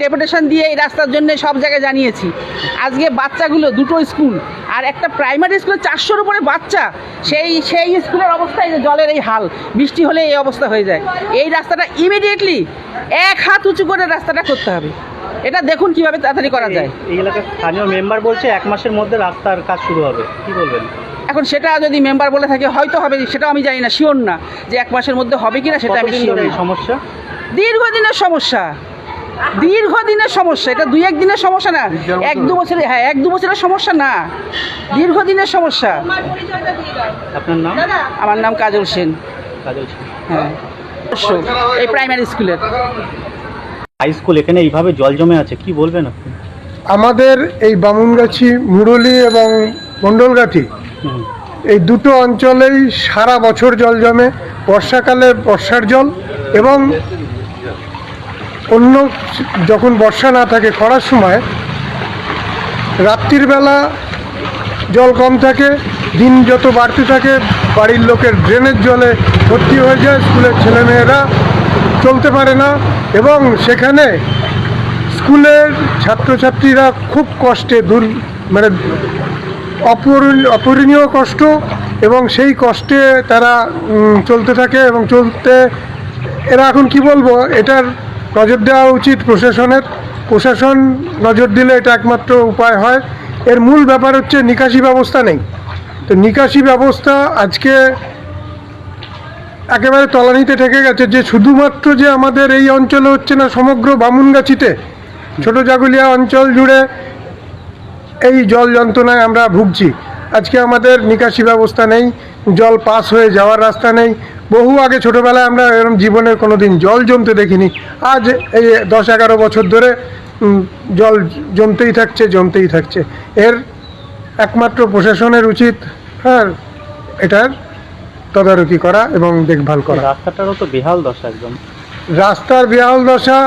Deputation দিয়ে এই রাস্তার জন্য সব জায়গায় জানিয়েছি। আজকে বাচ্চাগুলো দুটো স্কুল আর একটা প্রাইমারি স্কুলে 400-র উপরে বাচ্চা, সেই স্কুলের অবস্থায় যে জলের এই হাল, বৃষ্টি হলে এই অবস্থা হয়ে যায়। এই রাস্তাটা ইমিডিয়েটলি 1 হাত উঁচু করে রাস্তাটা করতে হবে। এটা দেখুন কিভাবে তাড়াতাড়ি করা যায়। এই এলাকার স্থানীয় মেম্বার বলছে 1 মাসের মধ্যে রাস্তার কাজ শুরু হবে, কি বলবেন? এখন সেটা যদি মেম্বার বলে থাকে হয়তো হবে, সেটাও আমি জানি না, শিওর না যে 1 মাসের মধ্যে হবে কিনা, সেটা আমি শিওর। এই সমস্যা দীর্ঘদিনের সমস্যা, এটা 2-1 দিনের সমস্যা না, 1-2 বছরের, 1-2 বছরের সমস্যা না, দীর্ঘদিনের সমস্যা। আপনার নাম? আমার নাম কাজল সেন। হ্যাঁ, এই প্রাইমারি স্কুলের হাই স্কুল, এখানে এইভাবে জল জমে আছে, কি বলবেন আপনি? আমাদের এই বামুনগাছি, মুরলী এবং মণ্ডলগাছি, এই দুটো অঞ্চলেই সারা বছর জল জমে। বর্ষাকালে বর্ষার জল এবং অন্য যখন বর্ষা না থাকে, খরার সময় রাত্রির বেলা জল কম থাকে, দিন যত বাড়তে থাকে বাড়ির লোকের ড্রেনের জলে ভর্তি হয়ে যায়, স্কুলের ছেলেমেয়েরা চলতে পারে না এবং সেখানে স্কুলের ছাত্রছাত্রীরা খুব কষ্টে মানে অপূরণীয় কষ্ট, এবং সেই কষ্টে তারা চলতে থাকে এবং এরা এখন কি বলবো, এটার নজর দেওয়া উচিত প্রশাসনের। প্রশাসন নজর দিলে এটা একমাত্র উপায় হয়। এর মূল ব্যাপার হচ্ছে নিকাশি ব্যবস্থা নেই। তো নিকাশি ব্যবস্থা আজকে একেবারে তলানিতে ঠেকে গেছে, যে শুধুমাত্র যে আমাদের এই অঞ্চলে হচ্ছে না, সমগ্র বামুনগাছিতে, ছোট জাগুলিয়া অঞ্চল জুড়ে এই জল যন্ত্রণায় আমরা ভুগছি। আজকে আমাদের নিকাশি ব্যবস্থা নেই, জল পাস হয়ে যাওয়ার রাস্তা নেই। বহু আগে ছোটোবেলায় আমরা এরকম জীবনের কোনো দিন জল জমতে দেখিনি, আজ এই 10-11 বছর ধরে জল জমতেই থাকছে। এর একমাত্র প্রশাসনের উচিত এটার তদারকি করা এবং দেখভাল করা। রাস্তাটারও তো বেহাল দশা, একদম রাস্তার বেহাল দশা,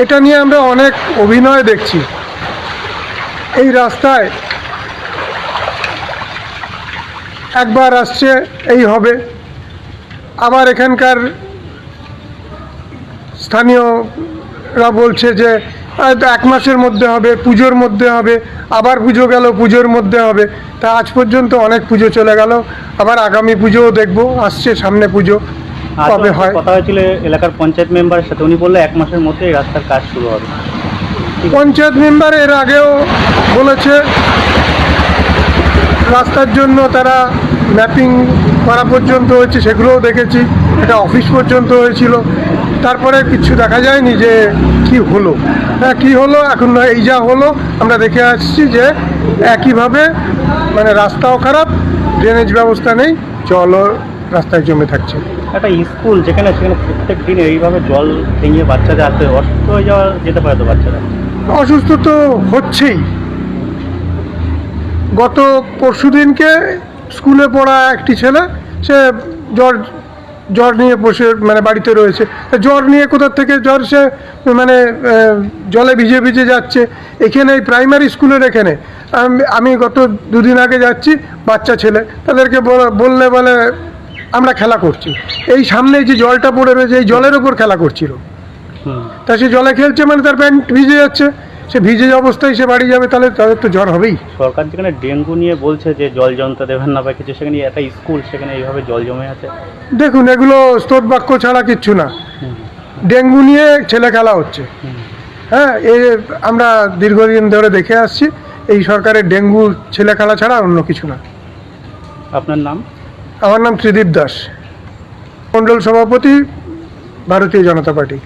এটা নিয়ে আমরা অনেক অভিনয় দেখছি। এই রাস্তায় একবার আসছে এই হবে, আবার এখানকার স্থানীয়রা বলছে যে 1 মাসের মধ্যে হবে, পুজোর মধ্যে হবে, আবার পুজো গেল, পুজোর মধ্যে হবে। তা আজ পর্যন্ত অনেক পুজো চলে গেল, আবার আগামী পুজোও দেখবো, আসছে সামনে পুজো, কবে হয়। কথা হয়েছিল এলাকার পঞ্চায়েত মেম্বারের সাথে, উনি বললে 1 মাসের মধ্যে এই রাস্তার কাজ শুরু হবে। পঞ্চায়েত মেম্বার এর আগেও বলেছে, রাস্তার জন্য তারা ম্যাপিং করা পর্যন্ত হয়েছে, সেগুলোও দেখেছি, এটা অফিস পর্যন্ত হয়েছিল, তারপরে কিছু দেখা যায়নি যে কি হলো। কি হলো এখন, এই যা হলো আমরা দেখে আসছি যে একইভাবে মানে রাস্তাও খারাপ, ড্রেনেজ ব্যবস্থা নেই, জলও রাস্তায় জমে থাকছে। একটা স্কুল সেখানে প্রত্যেক দিন এইভাবে জল ভেঙে বাচ্চাদের আসতে অসুস্থ হয়ে যেতে পারে তো বাচ্চারা। অসুস্থ তো হচ্ছেই। গত পরশুদিনকে স্কুলে পড়া একটি ছেলে, সে জ্বর নিয়ে বসে মানে বাড়িতে রয়েছে। জ্বর নিয়ে কোথার থেকে জ্বর, সে মানে জলে ভিজে যাচ্ছে। এখানে এই প্রাইমারি স্কুলের এখানে আমি গত 2 দিন আগে যাচ্ছি, বাচ্চা ছেলে, তাদেরকে বললে বলে আমরা খেলা করছি। এই সামনে যে জলটা পড়ে রয়েছে, এই জলের ওপর খেলা করছিল। তা সে জলে খেলছে মানে তার প্যান্ট ভিজে যাচ্ছে, সে ভিজে অবস্থায় সে বাড়ি যাবে, তাহলে তাদের তো জ্বর হবেই। সরকার যেখানে ডেঙ্গু নিয়ে বলছে যে জল জমতে দেবেন না বা কিছু, সেখানে একটা স্কুল সেখানে এইভাবে জল জমে আছে। দেখুন, এগুলো স্তোত বাক্য ছাড়া কিচ্ছু না। ডেঙ্গু নিয়ে ছেলে খেলা হচ্ছে। আমরা দীর্ঘদিন ধরে দেখে আসছি, এই সরকারের ডেঙ্গু ছেলে খেলা ছাড়া অন্য কিছু না। আপনার নাম? আমার নাম ত্রিদীপ দাস, মণ্ডল সভাপতি, ভারতীয় জনতা পার্টি।